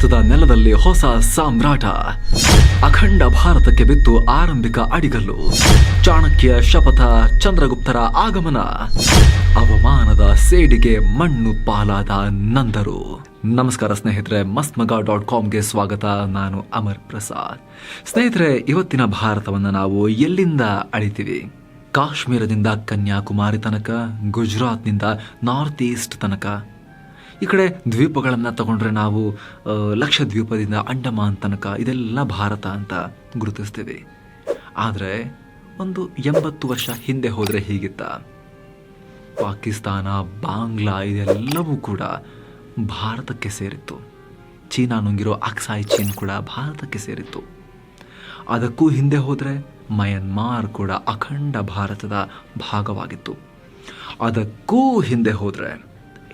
ಭಾರತದ ನೆಲದಲ್ಲಿ ಹೊಸ ಸಾಮ್ರಾಟ, ಅಖಂಡ ಭಾರತಕ್ಕೆ ಬಿತ್ತು ಆರಂಭಿಕ ಅಡಿಗಲ್ಲು. ಚಾಣಕ್ಯ ಶಪಥ, ಚಂದ್ರಗುಪ್ತರ ಆಗಮನ, ಅವಮಾನದ ಸೇಡಿಗೆ ಮಣ್ಣು ಪಾಲಾದ ನಂದರು. ನಮಸ್ಕಾರ ಸ್ನೇಹಿತರೆ, mastmaga.comಗೆ ಸ್ವಾಗತ. ನಾನು ಅಮರ್ ಪ್ರಸಾದ್. ಸ್ನೇಹಿತರೆ, ಇವತ್ತಿನ ಭಾರತವನ್ನು ನಾವು ಎಲ್ಲಿಂದ ಅಳಿತೀವಿ? ಕಾಶ್ಮೀರದಿಂದ ಕನ್ಯಾಕುಮಾರಿ ತನಕ, ಗುಜರಾತ್ನಿಂದ ನಾರ್ತ್ ಈಸ್ಟ್ ತನಕ. ಈ ಕಡೆ ದ್ವೀಪಗಳನ್ನು ತಗೊಂಡ್ರೆ ನಾವು ಲಕ್ಷದ್ವೀಪದಿಂದ ಅಂಡಮಾನ್ ತನಕ ಇದೆಲ್ಲ ಭಾರತ ಅಂತ ಗುರುತಿಸ್ತೀವಿ. ಆದರೆ ಒಂದು 80 ವರ್ಷ ಹಿಂದೆ ಹೋದರೆ ಹೀಗಿತ್ತ? ಪಾಕಿಸ್ತಾನ, ಬಾಂಗ್ಲಾ ಇದೆಲ್ಲವೂ ಕೂಡ ಭಾರತಕ್ಕೆ ಸೇರಿತ್ತು. ಚೀನಾ ನುಂಗಿರೋ ಅಕ್ಸಾಯ್ ಚೀನ್ ಕೂಡ ಭಾರತಕ್ಕೆ ಸೇರಿತ್ತು. ಅದಕ್ಕೂ ಹಿಂದೆ ಹೋದರೆ ಮಯನ್ಮಾರ್ ಕೂಡ ಅಖಂಡ ಭಾರತದ ಭಾಗವಾಗಿತ್ತು. ಅದಕ್ಕೂ ಹಿಂದೆ ಹೋದರೆ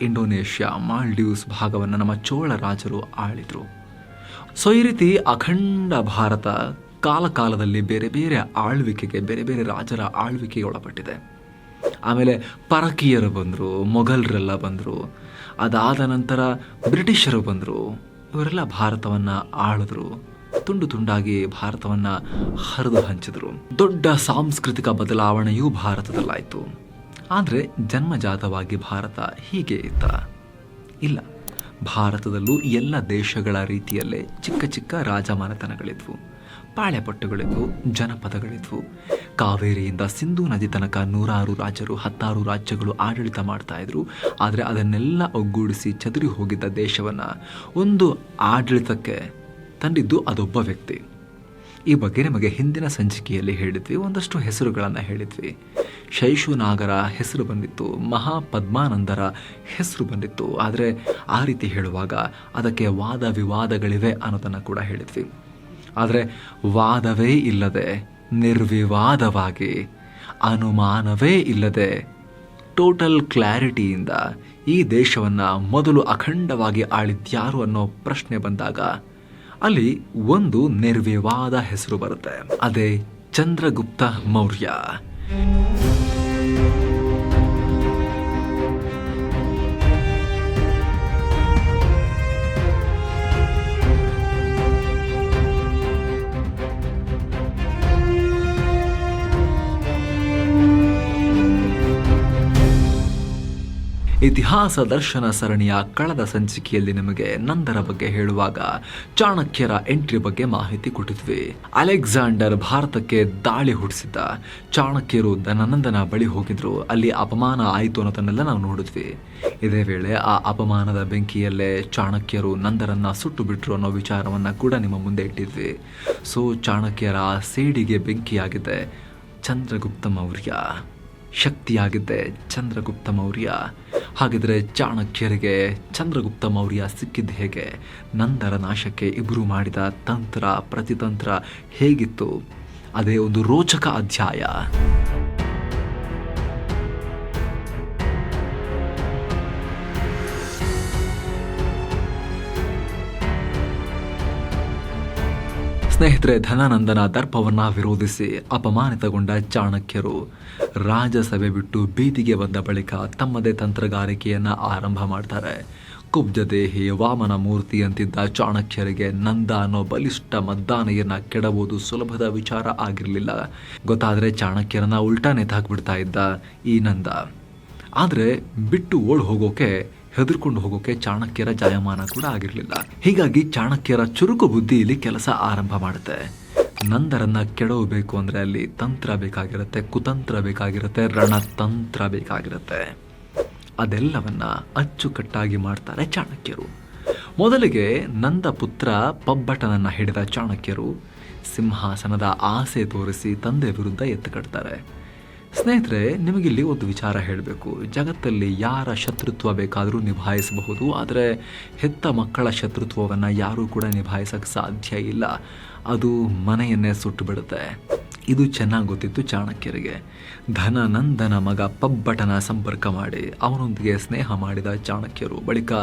ಇಂಡೋನೇಷ್ಯಾ, ಮಾಲ್ಡೀವ್ಸ್ ಭಾಗವನ್ನು ನಮ್ಮ ಚೋಳ ರಾಜರು ಆಳಿದರು. ಸೊ ಈ ರೀತಿ ಅಖಂಡ ಭಾರತ ಕಾಲಕಾಲದಲ್ಲಿ ಬೇರೆ ಬೇರೆ ಆಳ್ವಿಕೆಗೆ, ಬೇರೆ ಬೇರೆ ರಾಜರ ಆಳ್ವಿಕೆಗೆ ಒಳಪಟ್ಟಿದೆ. ಆಮೇಲೆ ಪರಕೀಯರು ಬಂದರು, ಮೊಘಲರೆಲ್ಲ ಬಂದರು, ಅದಾದ ನಂತರ ಬ್ರಿಟಿಷರು ಬಂದರು. ಇವರೆಲ್ಲ ಭಾರತವನ್ನು ಆಳಿದ್ರು, ತುಂಡು ತುಂಡಾಗಿ ಭಾರತವನ್ನು ಹರಿದು ಹಂಚಿದ್ರು. ದೊಡ್ಡ ಸಾಂಸ್ಕೃತಿಕ ಬದಲಾವಣೆಯೂ ಭಾರತದಲ್ಲಾಯಿತು. ಆದರೆ ಜನ್ಮಜಾತವಾಗಿ ಭಾರತ ಹೀಗೆ ಇತ್ತ? ಇಲ್ಲ. ಭಾರತದಲ್ಲೂ ಎಲ್ಲ ದೇಶಗಳ ರೀತಿಯಲ್ಲೇ ಚಿಕ್ಕ ಚಿಕ್ಕ ರಾಜಮನೆತನಗಳಿದ್ವು, ಪಾಳ್ಯಪಟ್ಟುಗಳಿದ್ವು, ಜನಪದಗಳಿದ್ವು. ಕಾವೇರಿಯಿಂದ ಸಿಂಧೂ ನದಿ ತನಕ 100 ರಾಜರು, 16 ರಾಜ್ಯಗಳು ಆಡಳಿತ ಮಾಡ್ತಾ ಇದ್ರು. ಆದರೆ ಅದನ್ನೆಲ್ಲ ಒಗ್ಗೂಡಿಸಿ ಚದುರಿ ಹೋಗಿದ್ದ ದೇಶವನ್ನು ಒಂದು ಆಡಳಿತಕ್ಕೆ ತಂದಿದ್ದು ಅದೊಬ್ಬ ವ್ಯಕ್ತಿ. ಈ ಬಗ್ಗೆ ನಿಮಗೆ ಹಿಂದಿನ ಸಂಚಿಕೆಯಲ್ಲಿ ಹೇಳಿದ್ವಿ, ಒಂದಷ್ಟು ಹೆಸರುಗಳನ್ನು ಹೇಳಿದ್ವಿ. ಶೈಶುನಾಗರ ಹೆಸರು ಬಂದಿತ್ತು, ಮಹಾಪದ್ಮಾನಂದರ ಹೆಸರು ಬಂದಿತ್ತು. ಆದರೆ ಆ ರೀತಿ ಹೇಳುವಾಗ ಅದಕ್ಕೆ ವಾದ ವಿವಾದಗಳಿವೆ ಅನ್ನೋದನ್ನು ಕೂಡ ಹೇಳಿದ್ವಿ. ಆದರೆ ವಾದವೇ ಇಲ್ಲದೆ ನಿರ್ವಿವಾದವಾಗಿ, ಅನುಮಾನವೇ ಇಲ್ಲದೆ ಟೋಟಲ್ ಕ್ಲಾರಿಟಿಯಿಂದ ಈ ದೇಶವನ್ನು ಮೊದಲು ಅಖಂಡವಾಗಿ ಆಳಿದ್ಯಾರು ಅನ್ನೋ ಪ್ರಶ್ನೆ ಬಂದಾಗ ಅಲ್ಲಿ ಒಂದು ನಿರ್ವಿವಾದ ಹೆಸರು ಬರುತ್ತೆ. ಅದೇ ಚಂದ್ರಗುಪ್ತ ಮೌರ್ಯ. ಇತಿಹಾಸ ದರ್ಶನ ಸರಣಿಯ ಕಳೆದ ಸಂಚಿಕೆಯಲ್ಲಿ ನಿಮಗೆ ನಂದರ ಬಗ್ಗೆ ಹೇಳುವಾಗ ಚಾಣಕ್ಯರ ಎಂಟ್ರಿ ಬಗ್ಗೆ ಮಾಹಿತಿ ಕೊಟ್ಟಿದ್ವಿ. ಅಲೆಕ್ಸಾಂಡರ್ ಭಾರತಕ್ಕೆ ದಾಳಿ ಹುಟ್ಟಿಸಿದ್ದ. ಚಾಣಕ್ಯರು ಧನನಂದನ ಬಳಿ ಹೋಗಿದ್ರು, ಅಲ್ಲಿ ಅಪಮಾನ ಆಯಿತು ಅನ್ನೋದನ್ನೆಲ್ಲ ನಾವು ನೋಡಿದ್ವಿ. ಇದೇ ವೇಳೆ ಆ ಅಪಮಾನದ ಬೆಂಕಿಯಲ್ಲೇ ಚಾಣಕ್ಯರು ನಂದರನ್ನ ಸುಟ್ಟು ಬಿಟ್ರು ಅನ್ನೋ ವಿಚಾರವನ್ನ ಕೂಡ ನಿಮ್ಮ ಮುಂದೆ ಇಟ್ಟಿದ್ವಿ. ಸೊ ಚಾಣಕ್ಯರ ಸೇಡಿಗೆ ಬೆಂಕಿಯಾಗಿದೆ ಚಂದ್ರಗುಪ್ತ ಮೌರ್ಯ, ಶಕ್ತಿಯಾಗಿದ್ದೆ ಚಂದ್ರಗುಪ್ತ ಮೌರ್ಯ. ಹಾಗಿದ್ರೆ ಚಾಣಕ್ಯರಿಗೆ ಚಂದ್ರಗುಪ್ತ ಮೌರ್ಯ ಸಿಕ್ಕಿದ್ದು ಹೇಗೆ? ನಂದರ ನಾಶಕ್ಕೆ ಇಬ್ಬರು ಮಾಡಿದ ತಂತ್ರ ಪ್ರತಿತಂತ್ರ ಹೇಗಿತ್ತು? ಅದೇ ಒಂದು ರೋಚಕ ಅಧ್ಯಾಯ. ಸ್ನೇಹಿತರೆ, ಧನಾನಂದನ ದರ್ಪವನ್ನ ವಿರೋಧಿಸಿ ಅಪಮಾನಿತಗೊಂಡ ಚಾಣಕ್ಯರು ರಾಜಸಭೆ ಬಿಟ್ಟು ಬೀದಿಗೆ ಬಂದ ಬಳಿಕ ತಮ್ಮದೇ ತಂತ್ರಗಾರಿಕೆಯನ್ನ ಆರಂಭ ಮಾಡ್ತಾರೆ. ಕುಬ್ಜದೇಹಿ ವಾಮನ ಮೂರ್ತಿ ಅಂತಿದ್ದ ಚಾಣಕ್ಯರಿಗೆ ನಂದ ಅನ್ನೋ ಬಲಿಷ್ಠ ಮದ್ದಾನೆಯನ್ನ ಕೆಡವುದು ಸುಲಭದ ವಿಚಾರ ಆಗಿರಲಿಲ್ಲ. ಗೊತ್ತಾದರೆ ಚಾಣಕ್ಯರನ್ನ ಉಲ್ಟಾ ನೇತಾಕ್ಬಿಡ್ತಾ ಇದ್ದ ಈ ನಂದ. ಆದರೆ ಬಿಟ್ಟು ಓಡ್ ಹೋಗೋಕೆ, ಹೆದರ್ಕೊಂಡು ಹೋಗೋಕೆ ಚಾಣಕ್ಯರ ಜಾಯಮಾನ ಕೂಡ ಆಗಿರಲಿಲ್ಲ. ಹೀಗಾಗಿ ಚಾಣಕ್ಯರ ಚುರುಕು ಬುದ್ಧಿ ಇಲ್ಲಿ ಕೆಲಸ ಆರಂಭ ಮಾಡುತ್ತೆ. ನಂದರನ್ನ ಕೆಡವಬೇಕು ಅಂದರೆ ಅಲ್ಲಿ ತಂತ್ರ ಬೇಕಾಗಿರುತ್ತೆ, ಕುತಂತ್ರ ಬೇಕಾಗಿರುತ್ತೆ, ರಣತಂತ್ರ ಬೇಕಾಗಿರುತ್ತೆ. ಅದೆಲ್ಲವನ್ನ ಅಚ್ಚುಕಟ್ಟಾಗಿ ಮಾಡ್ತಾರೆ ಚಾಣಕ್ಯರು. ಮೊದಲಿಗೆ ನಂದ ಪುತ್ರ ಪಬ್ಬಟನನ್ನ ಹಿಡಿದ ಚಾಣಕ್ಯರು ಸಿಂಹಾಸನದ ಆಸೆ ತೋರಿಸಿ ತಂದೆ ವಿರುದ್ಧ ಎತ್ತುಕಟ್ತಾರೆ. ಸ್ನೇಹಿತರೆ, ನಿಮಗಿಲ್ಲಿ ಒಂದು ವಿಚಾರ ಹೇಳಬೇಕು. ಜಗತ್ತಲ್ಲಿ ಯಾರ ಶತ್ರುತ್ವ ಬೇಕಾದರೂ ನಿಭಾಯಿಸಬಹುದು, ಆದರೆ ಹೆತ್ತ ಮಕ್ಕಳ ಶತ್ರುತ್ವವನ್ನು ಯಾರೂ ಕೂಡ ನಿಭಾಯಿಸಕ್ಕೆ ಸಾಧ್ಯ ಇಲ್ಲ. ಅದು ಮನೆಯನ್ನೇ ಸುಟ್ಟು ಬಿಡುತ್ತೆ. ಇದು ಚೆನ್ನಾಗಿ ಗೊತ್ತಿತ್ತು ಚಾಣಕ್ಯರಿಗೆ. ಧನನಂದನ ಮಗ ಪಬ್ಬಟನ ಸಂಪರ್ಕ ಮಾಡಿ ಅವನೊಂದಿಗೆ ಸ್ನೇಹ ಮಾಡಿದ ಚಾಣಕ್ಯರು ಬಳಿಕ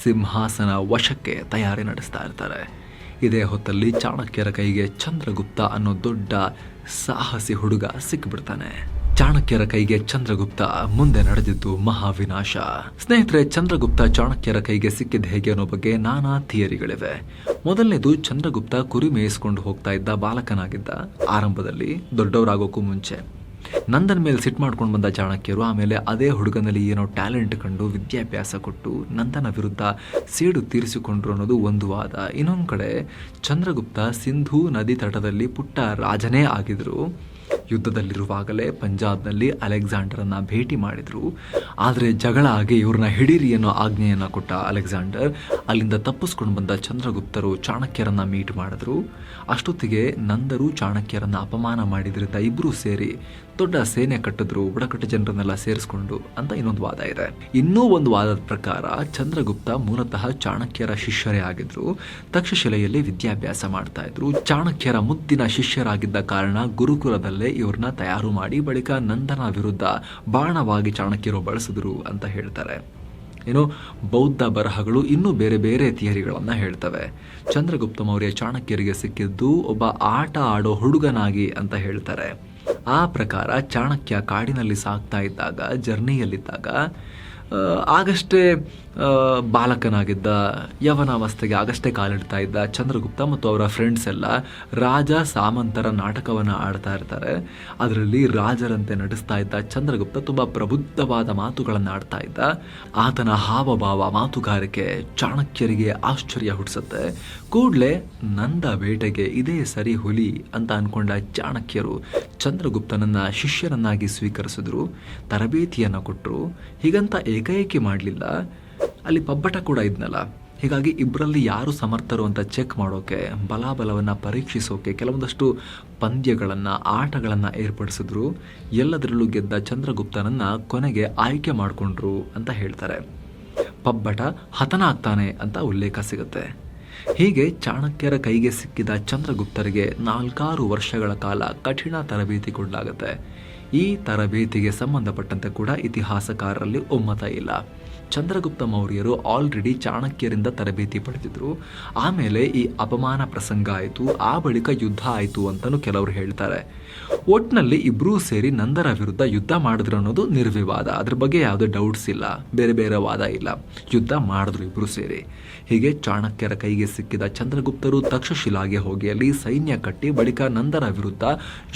ಸಿಂಹಾಸನ ವಶಕ್ಕೆ ತಯಾರಿ ನಡೆಸ್ತಾ ಇರ್ತಾರೆ. ಇದೇ ಹೊತ್ತಲ್ಲಿ ಚಾಣಕ್ಯರ ಕೈಗೆ ಚಂದ್ರಗುಪ್ತ ಅನ್ನೋ ದೊಡ್ಡ ಸಾಹಸಿ ಹುಡುಗ ಸಿಕ್ಕಿಬಿಡ್ತಾನೆ. ಚಾಣಕ್ಯರ ಕೈಗೆ ಚಂದ್ರಗುಪ್ತ ಮುಂದೆ ನಡೆದಿದ್ದು ಮಹಾವಿನಾಶ. ಸ್ನೇಹಿತರೆ, ಚಂದ್ರಗುಪ್ತ ಚಾಣಕ್ಯರ ಕೈಗೆ ಸಿಕ್ಕಿದ ಹೇಗೆ ಅನ್ನೋ ಬಗ್ಗೆ ನಾನಾ ಥಿಯರಿಗಳಿವೆ. ಮೊದಲನೇದು, ಚಂದ್ರಗುಪ್ತ ಕುರಿ ಮೇಯಿಸ್ಕೊಂಡು ಹೋಗ್ತಾ ಇದ್ದ ಬಾಲಕನಾಗಿದ್ದ. ಆರಂಭದಲ್ಲಿ ದೊಡ್ಡವರಾಗೋಕ್ಕೂ ಮುಂಚೆ ನಂದನ ಮೇಲೆ ಸಿಟ್ಟು ಮಾಡ್ಕೊಂಡು ಬಂದ ಚಾಣಕ್ಯರು ಆಮೇಲೆ ಅದೇ ಹುಡುಗನಲ್ಲಿ ಏನೋ ಟ್ಯಾಲೆಂಟ್ ಕಂಡು ವಿದ್ಯಾಭ್ಯಾಸ ಕೊಟ್ಟು ನಂದನ ವಿರುದ್ಧ ಸೇಡು ತೀರಿಸಿಕೊಂಡ್ರು ಅನ್ನೋದು ಒಂದು ವಾದ. ಇನ್ನೊಂದು ಕಡೆ ಚಂದ್ರಗುಪ್ತ ಸಿಂಧೂ ನದಿ ತಟದಲ್ಲಿ ಪುಟ್ಟ ರಾಜನೇ ಆಗಿದ್ರು. ಯುದ್ಧದಲ್ಲಿರುವಾಗಲೇ ಪಂಜಾಬ್ನಲ್ಲಿ ಅಲೆಕ್ಸಾಂಡರನ್ನ ಭೇಟಿ ಮಾಡಿದ್ರು. ಆದರೆ ಜಗಳ ಆಗಿ ಇವ್ರನ್ನ ಹಿಡೀರಿ ಅನ್ನೋ ಆಜ್ಞೆಯನ್ನು ಕೊಟ್ಟ ಅಲೆಕ್ಸಾಂಡರ್ ಅಲ್ಲಿಂದ ತಪ್ಪಿಸ್ಕೊಂಡು ಬಂದ ಚಂದ್ರಗುಪ್ತರು ಚಾಣಕ್ಯರನ್ನ ಮೀಟ್ ಮಾಡಿದ್ರು. ಅಷ್ಟೊತ್ತಿಗೆ ನಂದರು ಚಾಣಕ್ಯರನ್ನ ಅಪಮಾನ ಮಾಡಿದ್ರಿಂದ ಇಬ್ಬರೂ ಸೇರಿ ದೊಡ್ಡ ಸೇನೆ ಕಟ್ಟಿದ್ರು, ಬುಡಕಟ್ಟು ಜನರನ್ನೆಲ್ಲ ಸೇರಿಸ್ಕೊಂಡು ಅಂತ ಇನ್ನೊಂದು ವಾದ ಇದೆ. ಇನ್ನೂ ಒಂದು ವಾದದ ಪ್ರಕಾರ ಚಂದ್ರಗುಪ್ತ ಮೂಲತಃ ಚಾಣಕ್ಯರ ಶಿಷ್ಯರೇ ಆಗಿದ್ರು. ತಕ್ಷಶಿಲೆಯಲ್ಲಿ ವಿದ್ಯಾಭ್ಯಾಸ ಮಾಡ್ತಾ ಇದ್ರು. ಚಾಣಕ್ಯರ ಮುದ್ದಿನ ಶಿಷ್ಯರಾಗಿದ್ದ ಕಾರಣ ಗುರುಕುಲದಲ್ಲೇ ಇವ್ರನ್ನ ತಯಾರು ಮಾಡಿ ಬಳಿಕ ನಂದನ ವಿರುದ್ಧ ಬಾಣವಾಗಿ ಚಾಣಕ್ಯರು ಬಳಸಿದ್ರು ಅಂತ ಹೇಳ್ತಾರೆ. ಏನು, ಬೌದ್ಧ ಬರಹಗಳು ಇನ್ನೂ ಬೇರೆ ಬೇರೆ ಥಿಯರಿಗಳನ್ನು ಹೇಳ್ತವೆ. ಚಂದ್ರಗುಪ್ತ ಮೌರ್ಯ ಚಾಣಕ್ಯರಿಗೆ ಸಿಕ್ಕಿದ್ದು ಒಬ್ಬ ಆಟ ಆಡೋ ಹುಡುಗನಾಗಿ ಅಂತ ಹೇಳ್ತಾರೆ. ಆ ಪ್ರಕಾರ ಚಾಣಕ್ಯ ಕಾಡಿನಲ್ಲಿ ಸಾಗ್ತಾ ಇದ್ದಾಗ, ಜರ್ನಿಯಲ್ಲಿದ್ದಾಗ ಆಗಷ್ಟೇ ಬಾಲಕನಾಗಿದ್ದ, ಯವನಾವಸ್ಥೆಗೆ ಆಗಷ್ಟೇ ಕಾಲಿಡ್ತಾ ಇದ್ದ ಚಂದ್ರಗುಪ್ತ ಮತ್ತು ಅವರ ಫ್ರೆಂಡ್ಸ್ ಎಲ್ಲ ರಾಜ ಸಾಮಂತರ ನಾಟಕವನ್ನು ಆಡ್ತಾ ಇರ್ತಾರೆ. ಅದರಲ್ಲಿ ರಾಜರಂತೆ ನಟಿಸ್ತಾ ಇದ್ದ ಚಂದ್ರಗುಪ್ತ ತುಂಬ ಪ್ರಬುದ್ಧವಾದ ಮಾತುಗಳನ್ನು ಆಡ್ತಾ ಇದ್ದ. ಆತನ ಹಾವಭಾವ, ಮಾತುಗಾರಿಕೆ ಚಾಣಕ್ಯರಿಗೆ ಆಶ್ಚರ್ಯ ಹುಟ್ಟಿಸುತ್ತೆ. ಕೂಡಲೇ ನಂದ ಬೇಟೆಗೆ ಇದೇ ಸರಿ ಹುಲಿ ಅಂತ ಅನ್ಕೊಂಡ ಚಾಣಕ್ಯರು ಚಂದ್ರಗುಪ್ತನನ್ನ ಶಿಷ್ಯರನ್ನಾಗಿ ಸ್ವೀಕರಿಸಿದ್ರು, ತರಬೇತಿಯನ್ನು ಕೊಟ್ಟರು. ಹೀಗಂತ ಏಕೈಕಿ ಮಾಡಲಿಲ್ಲ, ಅಲ್ಲಿ ಪಬ್ಬಟ ಕೂಡ ಇದ್ನಲ್ಲ. ಹೀಗಾಗಿ ಇಬ್ಬರಲ್ಲಿ ಯಾರು ಸಮರ್ಥರು ಅಂತ ಚೆಕ್ ಮಾಡೋಕೆ, ಬಲಾಬಲವನ್ನು ಪರೀಕ್ಷಿಸೋಕೆ ಕೆಲವೊಂದಷ್ಟು ಪಂದ್ಯಗಳನ್ನು, ಆಟಗಳನ್ನು ಏರ್ಪಡಿಸಿದ್ರು. ಎಲ್ಲದರಲ್ಲೂ ಗೆದ್ದ ಚಂದ್ರಗುಪ್ತನನ್ನು ಕೊನೆಗೆ ಆಯ್ಕೆ ಮಾಡಿಕೊಂಡ್ರು ಅಂತ ಹೇಳ್ತಾರೆ. ಪಬ್ಬಟ ಹತನಾಗ್ತಾನೆ ಅಂತ ಉಲ್ಲೇಖ ಸಿಗುತ್ತೆ. ಹೀಗೆ ಚಾಣಕ್ಯರ ಕೈಗೆ ಸಿಕ್ಕಿದ ಚಂದ್ರಗುಪ್ತರಿಗೆ 4 ವರ್ಷಗಳ ಕಾಲ ಕಠಿಣ ತರಬೇತಿ ಕೊಡಲಾಗುತ್ತೆ. ಈ ತರಬೇತಿಗೆ ಸಂಬಂಧಪಟ್ಟಂತೆ ಕೂಡ ಇತಿಹಾಸಕಾರರಲ್ಲಿ ಒಮ್ಮತ ಇಲ್ಲ. ಚಂದ್ರಗುಪ್ತ ಮೌರ್ಯರು ಆಲ್ರೆಡಿ ಚಾಣಕ್ಯರಿಂದ ತರಬೇತಿ ಪಡೆದಿದ್ರು. ಆಮೇಲೆ ಈ ಅಪಮಾನ ಪ್ರಸಂಗ ಆಯಿತು, ಆ ಬಳಿಕ ಯುದ್ಧ ಆಯಿತು ಅಂತಲೂ ಕೆಲವರು ಹೇಳ್ತಾರೆ. ಒಟ್ಟಿನಲ್ಲಿ ಇಬ್ಬರೂ ಸೇರಿ ನಂದರ ವಿರುದ್ಧ ಯುದ್ಧ ಮಾಡಿದ್ರು ಅನ್ನೋದು ನಿರ್ವಿವಾದ. ಅದ್ರ ಬಗ್ಗೆ ಯಾವುದೇ ಡೌಟ್ಸ್ ಇಲ್ಲ, ಬೇರೆ ಬೇರೆ ವಾದ ಇಲ್ಲ. ಯುದ್ಧ ಮಾಡಿದ್ರು ಇಬ್ಬರು ಸೇರಿ. ಹೀಗೆ ಚಾಣಕ್ಯರ ಕೈಗೆ ಸಿಕ್ಕಿದ ಚಂದ್ರಗುಪ್ತರು ತಕ್ಷಶಿಲಾಗೆ ಹೋಗಿ ಅಲ್ಲಿ ಸೈನ್ಯ ಕಟ್ಟಿ ಬಳಿಕ ನಂದರ ವಿರುದ್ಧ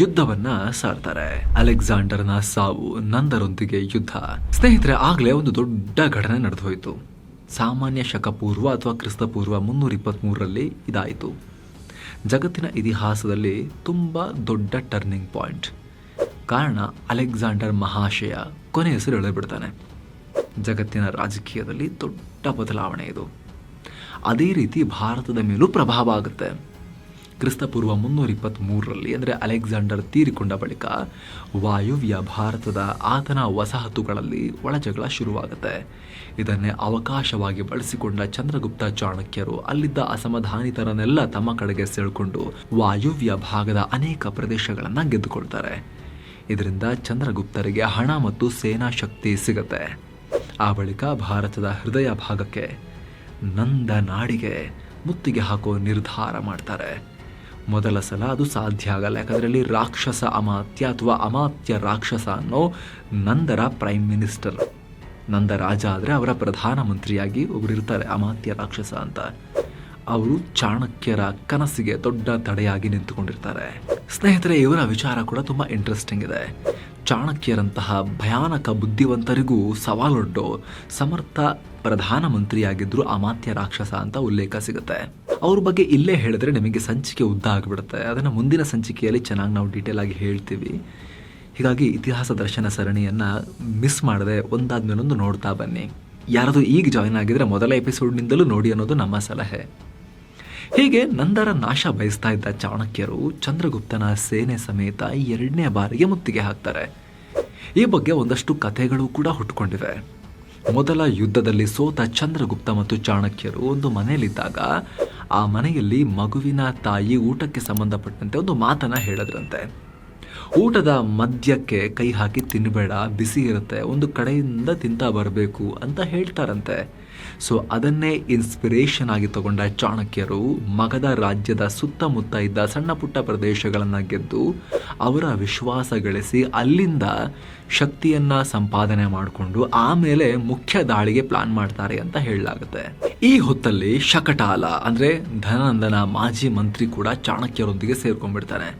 ಯುದ್ಧವನ್ನ ಸಾರ್ತಾರೆ. ಅಲೆಕ್ಸಾಂಡರ್ನ ಸಾವು, ನಂದರೊಂದಿಗೆ ಯುದ್ಧ. ಸ್ನೇಹಿತರೆ, ಆಗ್ಲೇ ಒಂದು ದೊಡ್ಡ ಘಟನೆ ನಡೆದು ಹೋಯಿತು. ಸಾಮಾನ್ಯ ಶಕಪೂರ್ವ ಅಥವಾ ಕ್ರಿಸ್ತಪೂರ್ವ 323ರಲ್ಲಿ ಇದಾಯಿತು. ಜಗತ್ತಿನ ಇತಿಹಾಸದಲ್ಲಿ ತುಂಬ ದೊಡ್ಡ ಟರ್ನಿಂಗ್ ಪಾಯಿಂಟ್. ಕಾರಣ ಅಲೆಕ್ಸಾಂಡರ್ ಮಹಾಶಯ ಕೊನೆ ಹೆಸರು ಎಳೆಬಿಡ್ತಾನೆ. ಜಗತ್ತಿನ ರಾಜಕೀಯದಲ್ಲಿ ದೊಡ್ಡ ಬದಲಾವಣೆ ಇದು. ಅದೇ ರೀತಿ ಭಾರತದ ಮೇಲೂ ಪ್ರಭಾವ ಆಗುತ್ತೆ. ಕ್ರಿಸ್ತಪೂರ್ವ 323ರಲ್ಲಿ ಅಂದರೆ ಅಲೆಕ್ಸಾಂಡರ್ ತೀರಿಕೊಂಡ ಬಳಿಕ ವಾಯುವ್ಯ ಭಾರತದ ಆತನ ವಸಾಹತುಗಳಲ್ಲಿ ಒಳಜಗಳ ಶುರುವಾಗುತ್ತೆ. ಇದನ್ನೇ ಅವಕಾಶವಾಗಿ ಬಳಸಿಕೊಂಡ ಚಂದ್ರಗುಪ್ತ ಚಾಣಕ್ಯರು ಅಲ್ಲಿದ್ದ ಅಸಮಾಧಾನಿತರನ್ನೆಲ್ಲ ತಮ್ಮ ಕಡೆಗೆ ಸೆಳ್ಕೊಂಡು ವಾಯುವ್ಯ ಭಾಗದ ಅನೇಕ ಪ್ರದೇಶಗಳನ್ನು ಗೆದ್ದುಕೊಳ್ತಾರೆ. ಇದರಿಂದ ಚಂದ್ರಗುಪ್ತರಿಗೆ ಹಣ ಮತ್ತು ಸೇನಾ ಶಕ್ತಿ ಸಿಗುತ್ತೆ. ಆ ಬಳಿಕ ಭಾರತದ ಹೃದಯ ಭಾಗಕ್ಕೆ, ನಂದ ನಾಡಿಗೆ ಮುತ್ತಿಗೆ ಹಾಕೋ ನಿರ್ಧಾರ ಮಾಡ್ತಾರೆ. ಮೊದಲ ಸಲ ಅದು ಸಾಧ್ಯ ಆಗಲ್ಲ. ಯಾಕಂದರೆ ಅಲ್ಲಿ ರಾಕ್ಷಸ ಅಮಾತ್ಯ ಅಥವಾ ಅಮಾತ್ಯ ರಾಕ್ಷಸ ಅನ್ನೋ ನಂದರ ಪ್ರೈಮ್ ಮಿನಿಸ್ಟರ್, ನಂದ ರಾಜ ಆದರೆ ಅವರ ಪ್ರಧಾನಮಂತ್ರಿಯಾಗಿ ಒಬ್ಬರು ಇರ್ತಾರೆ ಅಮಾತ್ಯ ರಾಕ್ಷಸ ಅಂತ. ಅವರು ಚಾಣಕ್ಯರ ಕನಸಿಗೆ ದೊಡ್ಡ ತಡೆಯಾಗಿ ನಿಂತುಕೊಂಡಿರ್ತಾರೆ. ಸ್ನೇಹಿತರೆ, ಇವರ ವಿಚಾರ ಕೂಡ ತುಂಬ ಇಂಟ್ರೆಸ್ಟಿಂಗ್ ಇದೆ. ಚಾಣಕ್ಯರಂತಹ ಭಯಾನಕ ಬುದ್ಧಿವಂತರಿಗೂ ಸವಾಲೊಡ್ಡೋ ಸಮರ್ಥ ಪ್ರಧಾನಮಂತ್ರಿಯಾಗಿದ್ರು ಅಮಾತ್ಯ ರಾಕ್ಷಸ ಅಂತ ಉಲ್ಲೇಖ ಸಿಗುತ್ತೆ. ಅವ್ರ ಬಗ್ಗೆ ಇಲ್ಲೇ ಹೇಳಿದ್ರೆ ನಿಮಗೆ ಸಂಚಿಕೆ ಉದ್ದ ಆಗಿಬಿಡುತ್ತೆ. ಅದನ್ನು ಮುಂದಿನ ಸಂಚಿಕೆಯಲ್ಲಿ ಚೆನ್ನಾಗಿ ನಾವು ಡೀಟೇಲ್ ಆಗಿ ಹೇಳ್ತೀವಿ. ಹೀಗಾಗಿ ಇತಿಹಾಸ ದರ್ಶನ ಸರಣಿಯನ್ನು ಮಿಸ್ ಮಾಡದೆ ಒಂದಾದ್ಮೇಲೊಂದು ನೋಡ್ತಾ ಬನ್ನಿ. ಯಾರಾದರೂ ಈಗ ಜಾಯ್ನ್ ಆಗಿದ್ರೆ ಮೊದಲ ಎಪಿಸೋಡ್ನಿಂದಲೂ ನೋಡಿ ಅನ್ನೋದು ನಮ್ಮ ಸಲಹೆ. ಹೀಗೆ ನಂದರ ನಾಶ ಬಯಸ್ತಾ ಇದ್ದ ಚಾಣಕ್ಯರು ಚಂದ್ರಗುಪ್ತನ ಸೇನೆ ಸಮೇತ 2ನೇ ಬಾರಿಗೆ ಮುತ್ತಿಗೆ ಹಾಕ್ತಾರೆ. ಈ ಬಗ್ಗೆ ಒಂದಷ್ಟು ಕಥೆಗಳು ಕೂಡ ಹುಟ್ಟುಕೊಂಡಿವೆ. ಮೊದಲ ಯುದ್ಧದಲ್ಲಿ ಸೋತ ಚಂದ್ರಗುಪ್ತ ಮತ್ತು ಚಾಣಕ್ಯರು ಒಂದು ಮನೆಯಲ್ಲಿದ್ದಾಗ ಆ ಮನೆಯಲ್ಲಿ ಮಗುವಿನ ತಾಯಿ ಊಟಕ್ಕೆ ಸಂಬಂಧಪಟ್ಟಂತೆ ಒಂದು ಮಾತನ್ನ ಹೇಳಿದ್ರಂತೆ. ಊಟದ ಮಧ್ಯಕ್ಕೆ ಕೈ ಹಾಕಿ ತಿನ್ನಬೇಡ, ಬಿಸಿ ಇರುತ್ತೆ, ಒಂದು ಕಡೆಯಿಂದ ತಿಂತಾ ಬರಬೇಕು ಅಂತ ಹೇಳ್ತಾರಂತೆ. ಸೊ ಅದನ್ನೇ ಇನ್ಸ್ಪಿರೇಷನ್ ಆಗಿ ತಗೊಂಡ ಚಾಣಕ್ಯರು ಮಗಧ ರಾಜ್ಯದ ಸುತ್ತಮುತ್ತ ಇದ್ದ ಸಣ್ಣ ಪುಟ್ಟ ಪ್ರದೇಶಗಳನ್ನು ಗೆದ್ದು ಅವರ ವಿಶ್ವಾಸ ಗಳಿಸಿ ಅಲ್ಲಿಂದ ಶಕ್ತಿಯನ್ನ ಸಂಪಾದನೆ ಮಾಡಿಕೊಂಡು ಆಮೇಲೆ ಮುಖ್ಯ ದಾಳಿಗೆ ಪ್ಲಾನ್ ಮಾಡ್ತಾರೆ ಅಂತ ಹೇಳಲಾಗುತ್ತೆ. ಈ ಹೊತ್ತಲ್ಲಿ ಶಕಟಾಲ ಅಂದ್ರೆ ಧನನಂದನ ಮಾಜಿ ಮಂತ್ರಿ ಕೂಡ ಚಾಣಕ್ಯರೊಂದಿಗೆ ಸೇರ್ಕೊಂಡ್ಬಿಡ್ತಾನೆ.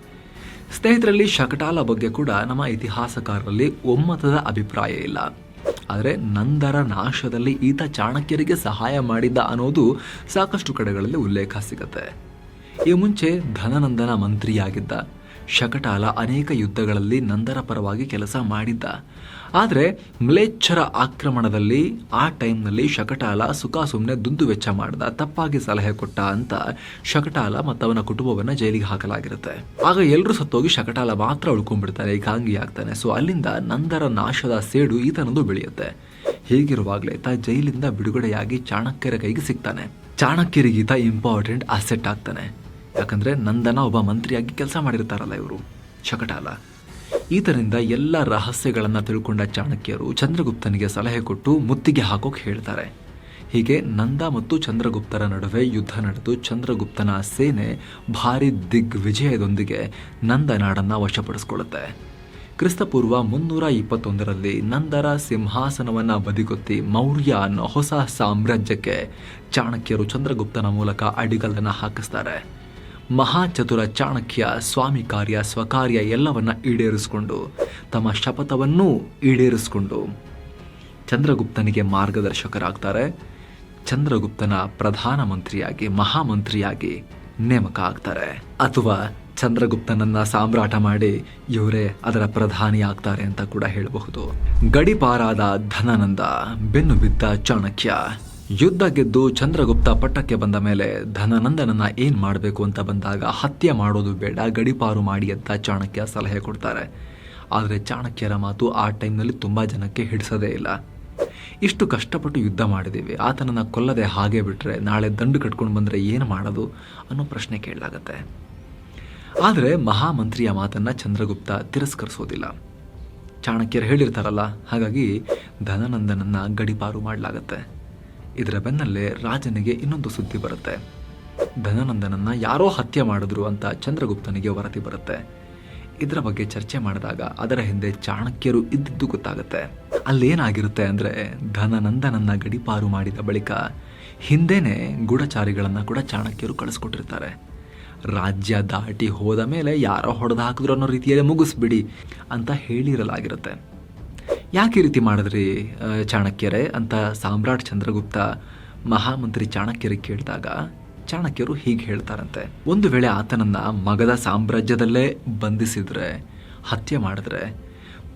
ಸ್ನೇಹಿತರಲ್ಲಿ ಶಕಟಾಲ ಬಗ್ಗೆ ಕೂಡ ನಮ್ಮ ಇತಿಹಾಸಕಾರರಲ್ಲಿ ಒಮ್ಮತದ ಅಭಿಪ್ರಾಯ ಇಲ್ಲ. ಆದರೆ ನಂದರ ನಾಶದಲ್ಲಿ ಈತ ಚಾಣಕ್ಯರಿಗೆ ಸಹಾಯ ಮಾಡಿದ್ದ ಅನ್ನೋದು ಸಾಕಷ್ಟು ಕಡೆಗಳಲ್ಲಿ ಉಲ್ಲೇಖ ಸಿಗುತ್ತೆ. ಈ ಮುಂಚೆ ಧನನಂದನ ಮಂತ್ರಿಯಾಗಿದ್ದ ಶಕಟಾಲ ಅನೇಕ ಯುದ್ಧಗಳಲ್ಲಿ ನಂದರ ಪರವಾಗಿ ಕೆಲಸ ಮಾಡಿದ್ದ. ಆದರೆ ಮ್ಲೇಚ್ಛರ ಆಕ್ರಮಣದಲ್ಲಿ ಆ ಟೈಮ್ನಲ್ಲಿ ಶಕಟಾಲ ಸುಮ್ಮನೆ ದುಂದು ವೆಚ್ಚ ಮಾಡ್ದ, ತಪ್ಪಾಗಿ ಸಲಹೆ ಕೊಟ್ಟ ಅಂತ ಶಕಟಾಲ ಮತ್ತು ಅವನ ಕುಟುಂಬವನ್ನು ಜೈಲಿಗೆ ಹಾಕಲಾಗಿರುತ್ತೆ. ಆಗ ಎಲ್ಲರೂ ಸತ್ತೋಗಿ ಶಕಟಾಲ ಮಾತ್ರ ಉಳ್ಕೊಂಡ್ಬಿಡ್ತಾನೆ, ಏಕಾಂಗಿ ಆಗ್ತಾನೆ. ಸೊ ಅಲ್ಲಿಂದ ನಂದರ ನಾಶದ ಸೇಡು ಈತನೊಂದು ಬೆಳೆಯುತ್ತೆ. ಹೀಗಿರುವಾಗಲೇ ಈತ ಜೈಲಿಂದ ಬಿಡುಗಡೆಯಾಗಿ ಚಾಣಕ್ಯರ ಕೈಗೆ ಸಿಗ್ತಾನೆ. ಚಾಣಕ್ಯರಿಗೆ ಈತ ಇಂಪಾರ್ಟೆಂಟ್ ಅಸೆಟ್ ಆಗ್ತಾನೆ. ಯಾಕಂದ್ರೆ ನಂದನ ಒಬ್ಬ ಮಂತ್ರಿಯಾಗಿ ಕೆಲಸ ಮಾಡಿರ್ತಾರಲ್ಲ ಇವರು ಶಕಟಾಲ. ಈತನಿಂದ ಎಲ್ಲ ರಹಸ್ಯಗಳನ್ನು ತಿಳ್ಕೊಂಡ ಚಾಣಕ್ಯರು ಚಂದ್ರಗುಪ್ತನಿಗೆ ಸಲಹೆ ಕೊಟ್ಟು ಮುತ್ತಿಗೆ ಹಾಕೋಕೆ ಹೇಳ್ತಾರೆ. ಹೀಗೆ ನಂದ ಮತ್ತು ಚಂದ್ರಗುಪ್ತರ ನಡುವೆ ಯುದ್ಧ ನಡೆದು ಚಂದ್ರಗುಪ್ತನ ಸೇನೆ ಭಾರಿ ದಿಗ್ವಿಜಯದೊಂದಿಗೆ ನಂದನಾಡನ್ನು ವಶಪಡಿಸಿಕೊಳ್ಳುತ್ತೆ. ಕ್ರಿಸ್ತಪೂರ್ವ 321ರಲ್ಲಿ ನಂದರ ಸಿಂಹಾಸನವನ್ನು ಬದಿಗೊತ್ತಿ ಮೌರ್ಯ ಅನ್ನೋ ಹೊಸ ಸಾಮ್ರಾಜ್ಯಕ್ಕೆ ಚಾಣಕ್ಯರು ಚಂದ್ರಗುಪ್ತನ ಮೂಲಕ ಅಡಿಗಲ್ಲನ್ನು ಹಾಕಿಸ್ತಾರೆ. ಮಹಾಚತುರ ಚಾಣಕ್ಯ ಸ್ವಾಮಿ ಕಾರ್ಯ ಸ್ವಕಾರ್ಯ ಎಲ್ಲವನ್ನ ಈಡೇರಿಸಿಕೊಂಡು ತಮ್ಮ ಶಪಥವನ್ನೂ ಈಡೇರಿಸಿಕೊಂಡು ಚಂದ್ರಗುಪ್ತನಿಗೆ ಮಾರ್ಗದರ್ಶಕರಾಗ್ತಾರೆ. ಚಂದ್ರಗುಪ್ತನ ಪ್ರಧಾನಮಂತ್ರಿಯಾಗಿ ಮಹಾಮಂತ್ರಿಯಾಗಿ ನೇಮಕ ಆಗ್ತಾರೆ. ಅಥವಾ ಚಂದ್ರಗುಪ್ತನನ್ನ ಸಾಮ್ರಾಟ ಮಾಡಿ ಇವರೇ ಅದರ ಪ್ರಧಾನಿ ಆಗ್ತಾರೆ ಅಂತ ಕೂಡ ಹೇಳಬಹುದು. ಗಡಿಪಾರಾದ ಧನನಂದ ಬೆನ್ನು ಬಿದ್ದ ಚಾಣಕ್ಯ ಯುದ್ಧ ಗೆದ್ದು ಚಂದ್ರಗುಪ್ತ ಪಟ್ಟಕ್ಕೆ ಬಂದ ಮೇಲೆ ಧನನಂದನನ್ನ ಏನ್ ಮಾಡಬೇಕು ಅಂತ ಬಂದಾಗ ಹತ್ಯೆ ಮಾಡೋದು ಬೇಡ, ಗಡಿಪಾರು ಮಾಡಿ ಅಂತ ಚಾಣಕ್ಯ ಸಲಹೆ ಕೊಡ್ತಾರೆ. ಆದರೆ ಚಾಣಕ್ಯರ ಮಾತು ಆ ಟೈಮ್ನಲ್ಲಿ ತುಂಬಾ ಜನಕ್ಕೆ ಹಿಡಿಸೋದೇ ಇಲ್ಲ. ಇಷ್ಟು ಕಷ್ಟಪಟ್ಟು ಯುದ್ಧ ಮಾಡಿದ್ದೀವಿ, ಆತನನ್ನ ಕೊಲ್ಲದೆ ಹಾಗೆ ಬಿಟ್ರೆ ನಾಳೆ ದಂಡು ಕಟ್ಕೊಂಡು ಬಂದ್ರೆ ಏನು ಮಾಡೋದು ಅನ್ನೋ ಪ್ರಶ್ನೆ ಕೇಳಲಾಗತ್ತೆ. ಆದರೆ ಮಹಾಮಂತ್ರಿಯ ಮಾತನ್ನ ಚಂದ್ರಗುಪ್ತ ತಿರಸ್ಕರಿಸೋದಿಲ್ಲ. ಚಾಣಕ್ಯರು ಹೇಳಿರ್ತಾರಲ್ಲ, ಹಾಗಾಗಿ ಧನನಂದನನ್ನ ಗಡಿಪಾರು ಮಾಡಲಾಗತ್ತೆ. ಇದರ ಬೆನ್ನಲ್ಲೇ ರಾಜನಿಗೆ ಇನ್ನೊಂದು ಸುದ್ದಿ ಬರುತ್ತೆ. ಧನನಂದನನ್ನ ಯಾರೋ ಹತ್ಯೆ ಮಾಡಿದ್ರು ಅಂತ ಚಂದ್ರಗುಪ್ತನಿಗೆ ವರದಿ ಬರುತ್ತೆ. ಇದರ ಬಗ್ಗೆ ಚರ್ಚೆ ಮಾಡಿದಾಗ ಅದರ ಹಿಂದೆ ಚಾಣಕ್ಯರು ಇದ್ದಿದ್ದು ಗೊತ್ತಾಗುತ್ತೆ. ಅಲ್ಲೇನಾಗಿರುತ್ತೆ ಅಂದ್ರೆ ಧನನಂದನನ್ನ ಗಡಿಪಾರು ಮಾಡಿದ ಬಳಿಕ ಹಿಂದೆನೆ ಗೂಢಚಾರಿಗಳನ್ನ ಕೂಡ ಚಾಣಕ್ಯರು ಕಳಿಸ್ಕೊಟ್ಟಿರ್ತಾರೆ. ರಾಜ್ಯ ದಾಟಿ ಹೋದ ಮೇಲೆ ಯಾರೋ ಹೊಡೆದು ಹಾಕಿದ್ರು ಅನ್ನೋ ರೀತಿಯಲ್ಲಿ ಮುಗಿಸ್ಬಿಡಿ ಅಂತ ಹೇಳಿರಲಾಗಿರುತ್ತೆ. ಯಾಕೆ ಈ ರೀತಿ ಮಾಡಿದ್ರಿ ಚಾಣಕ್ಯರೇ ಅಂತ ಸಾಮ್ರಾಟ್ ಚಂದ್ರಗುಪ್ತ ಮಹಾಮಂತ್ರಿ ಚಾಣಕ್ಯರಿಗೆ ಕೇಳಿದಾಗ ಚಾಣಕ್ಯರು ಹೀಗೆ ಹೇಳ್ತಾರಂತೆ. ಒಂದು ವೇಳೆ ಆತನನ್ನ ಮಗಧ ಸಾಮ್ರಾಜ್ಯದಲ್ಲೇ ಬಂಧಿಸಿದ್ರೆ, ಹತ್ಯೆ ಮಾಡಿದ್ರೆ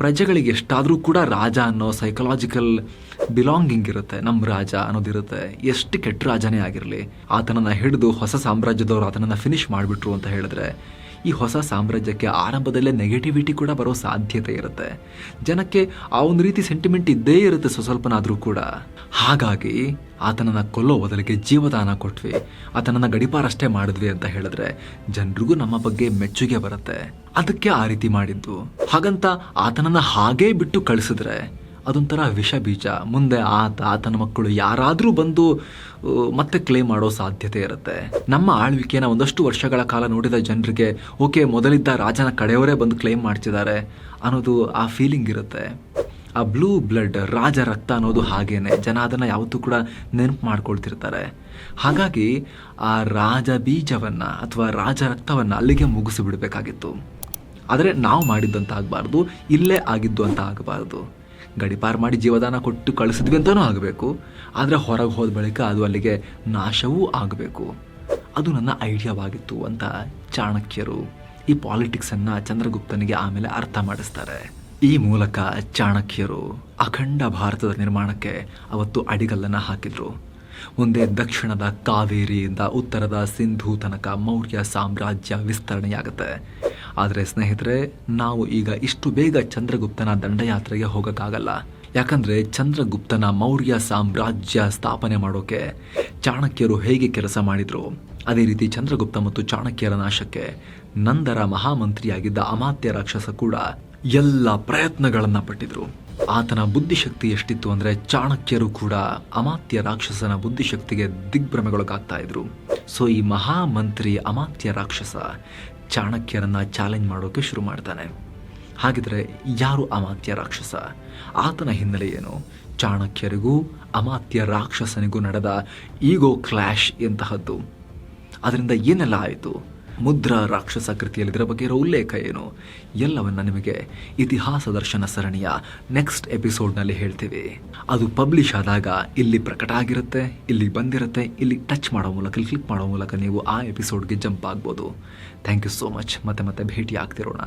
ಪ್ರಜೆಗಳಿಗೆ ಎಷ್ಟಾದರೂ ಕೂಡ ರಾಜ ಅನ್ನೋ ಸೈಕಲಾಜಿಕಲ್ ಬಿಲಾಂಗಿಂಗ್ ಇರುತ್ತೆ. ನಮ್ಮ ರಾಜ ಅನ್ನೋದಿರುತ್ತೆ. ಎಷ್ಟು ಕೆಟ್ಟ ರಾಜನೇ ಆಗಿರಲಿ, ಆತನನ್ನ ಹಿಡಿದು ಹೊಸ ಸಾಮ್ರಾಜ್ಯದವರು ಆತನನ್ನ ಫಿನಿಶ್ ಮಾಡಿಬಿಟ್ರು ಅಂತ ಹೇಳಿದ್ರೆ ಈ ಹೊಸ ಸಾಮ್ರಾಜ್ಯಕ್ಕೆ ಆರಂಭದಲ್ಲೇ ನೆಗೆಟಿವಿಟಿ ಕೂಡ ಬರೋ ಸಾಧ್ಯತೆ ಇರುತ್ತೆ. ಜನಕ್ಕೆ ಆ ಒಂದು ರೀತಿ ಸೆಂಟಿಮೆಂಟ್ ಇದ್ದೇ ಇರುತ್ತೆ ಸ್ವಲ್ಪನಾದರೂ ಕೂಡ. ಹಾಗಾಗಿ ಆತನನ್ನ ಕೊಲ್ಲೋ ಬದಲಿಗೆ ಜೀವದಾನ ಕೊಟ್ವಿ, ಆತನನ್ನ ಗಡಿಪಾರಷ್ಟೇ ಮಾಡಿದ್ವಿ ಅಂತ ಹೇಳಿದ್ರೆ ಜನರಿಗೂ ನಮ್ಮ ಬಗ್ಗೆ ಮೆಚ್ಚುಗೆ ಬರುತ್ತೆ. ಅದಕ್ಕೆ ಆ ರೀತಿ ಮಾಡಿದ್ದು. ಹಾಗಂತ ಆತನನ್ನ ಹಾಗೇ ಬಿಟ್ಟು ಕಳಿಸಿದ್ರೆ ಅದೊಂಥರ ವಿಷ ಬೀಜ. ಮುಂದೆ ಆತನ ಮಕ್ಕಳು ಯಾರಾದರೂ ಬಂದು ಮತ್ತೆ ಕ್ಲೇಮ್ ಮಾಡೋ ಸಾಧ್ಯತೆ ಇರುತ್ತೆ. ನಮ್ಮ ಆಳ್ವಿಕೆನ ಒಂದಷ್ಟು ವರ್ಷಗಳ ಕಾಲ ನೋಡಿದ ಜನರಿಗೆ ಓಕೆ, ಮೊದಲಿದ್ದ ರಾಜನ ಕಡೆಯವರೇ ಬಂದು ಕ್ಲೇಮ್ ಮಾಡ್ತಿದ್ದಾರೆ ಅನ್ನೋದು ಆ ಫೀಲಿಂಗ್ ಇರುತ್ತೆ. ಆ ಬ್ಲೂ ಬ್ಲಡ್, ರಾಜ ರಕ್ತ ಅನ್ನೋದು ಹಾಗೇನೆ. ಜನ ಅದನ್ನು ಯಾವತ್ತೂ ಕೂಡ ನೆನಪು ಮಾಡ್ಕೊಳ್ತಿರ್ತಾರೆ. ಹಾಗಾಗಿ ಆ ರಾಜ ಬೀಜವನ್ನ ಅಥವಾ ರಾಜ ರಕ್ತವನ್ನ ಅಲ್ಲಿಗೆ ಮುಗಿಸಿ ಬಿಡಬೇಕಾಗಿತ್ತು. ಆದರೆ ನಾವು ಮಾಡಿದ್ದಂತ ಆಗಬಾರ್ದು, ಇಲ್ಲೇ ಆಗಿದ್ದು ಅಂತ ಆಗಬಾರ್ದು. ಗಡಿಪಾರು ಮಾಡಿ ಜೀವದಾನ ಕೊಟ್ಟು ಕಳಿಸಿದ್ವಿ ಅಂತಲೂ ಆಗಬೇಕು. ಆದರೆ ಹೊರಗೆ ಹೋದ ಬಳಿಕ ಅದು ಅಲ್ಲಿಗೆ ನಾಶವೂ ಆಗಬೇಕು. ಅದು ನನ್ನ ಐಡಿಯಾವಾಗಿತ್ತು ಅಂತ ಚಾಣಕ್ಯರು ಈ ಪಾಲಿಟಿಕ್ಸನ್ನು ಚಂದ್ರಗುಪ್ತನಿಗೆ ಆಮೇಲೆ ಅರ್ಥ ಮಾಡಿಸ್ತಾರೆ. ಈ ಮೂಲಕ ಚಾಣಕ್ಯರು ಅಖಂಡ ಭಾರತದ ನಿರ್ಮಾಣಕ್ಕೆ ಅವತ್ತು ಅಡಿಗಲ್ಲನ್ನು ಹಾಕಿದ್ರು. ಮುಂದೆ ದಕ್ಷಿಣದ ಕಾವೇರಿಯಿಂದ ಉತ್ತರದ ಸಿಂಧೂ ತನಕ ಮೌರ್ಯ ಸಾಮ್ರಾಜ್ಯ ವಿಸ್ತರಣೆಯಾಗುತ್ತೆ. ಆದರೆ ಸ್ನೇಹಿತರೆ, ನಾವು ಈಗ ಇಷ್ಟು ಬೇಗ ಚಂದ್ರಗುಪ್ತನ ದಂಡಯಾತ್ರೆಗೆ ಹೋಗೋಕ್ಕಾಗಲ್ಲ. ಯಾಕಂದರೆ ಚಂದ್ರಗುಪ್ತನ ಮೌರ್ಯ ಸಾಮ್ರಾಜ್ಯ ಸ್ಥಾಪನೆ ಮಾಡೋಕೆ ಚಾಣಕ್ಯರು ಹೇಗೆ ಕೆಲಸ ಮಾಡಿದ್ರು, ಅದೇ ರೀತಿ ಚಂದ್ರಗುಪ್ತ ಮತ್ತು ಚಾಣಕ್ಯರ ನಾಶಕ್ಕೆ ನಂದರ ಮಹಾಮಂತ್ರಿಯಾಗಿದ್ದ ಅಮಾತ್ಯ ರಾಕ್ಷಸ ಕೂಡ ಎಲ್ಲ ಪ್ರಯತ್ನಗಳನ್ನ ಪಟ್ಟಿದ್ರು. ಆತನ ಬುದ್ಧಿಶಕ್ತಿ ಎಷ್ಟಿತ್ತು ಅಂದ್ರೆ ಚಾಣಕ್ಯರು ಕೂಡ ಅಮಾತ್ಯ ರಾಕ್ಷಸನ ಬುದ್ಧಿಶಕ್ತಿಗೆ ದಿಗ್ಭ್ರಮೆಗೊಳಗಾಗ್ತಾ ಇದ್ರು. ಸೊ ಈ ಮಹಾಮಂತ್ರಿ ಅಮಾತ್ಯ ರಾಕ್ಷಸ ಚಾಣಕ್ಯರನ್ನ ಚಾಲೆಂಜ್ ಮಾಡೋಕೆ ಶುರು ಮಾಡ್ತಾನೆ. ಹಾಗಿದ್ರೆ ಯಾರು ಅಮಾತ್ಯ ರಾಕ್ಷಸ? ಆತನ ಹಿನ್ನೆಲೆ ಏನು? ಚಾಣಕ್ಯರಿಗೂ ಅಮಾತ್ಯ ರಾಕ್ಷಸನಿಗೂ ನಡೆದ ಈಗೋ ಕ್ಲಾಶ್ ಎಂತಹದ್ದು? ಅದರಿಂದ ಏನೆಲ್ಲ ಆಯಿತು? ಮುದ್ರಾ ರಾಕ್ಷಸ ಕೃತಿಯಲ್ಲಿ ಇದರ ಬಗ್ಗೆ ಇರೋ ಉಲ್ಲೇಖ ಏನು? ಎಲ್ಲವನ್ನ ನಿಮಗೆ ಇತಿಹಾಸ ದರ್ಶನ ಸರಣಿಯ ನೆಕ್ಸ್ಟ್ ಎಪಿಸೋಡ್ನಲ್ಲಿ ಹೇಳ್ತೀವಿ. ಅದು ಪಬ್ಲಿಷ್ ಆದಾಗ ಇಲ್ಲಿ ಪ್ರಕಟ ಆಗಿರುತ್ತೆ, ಇಲ್ಲಿ ಬಂದಿರುತ್ತೆ. ಇಲ್ಲಿ ಟಚ್ ಮಾಡೋ ಮೂಲಕ, ಇಲ್ಲಿ ಕ್ಲಿಕ್ ಮಾಡೋ ಮೂಲಕ ನೀವು ಆ ಎಪಿಸೋಡ್ಗೆ ಜಂಪ್ ಆಗ್ಬೋದು. Thank you so much. ಮತ್ತೆ ಭೇಟಿ ಆಗ್ತಿರೋಣ.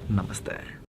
ನಮಸ್ತೆ.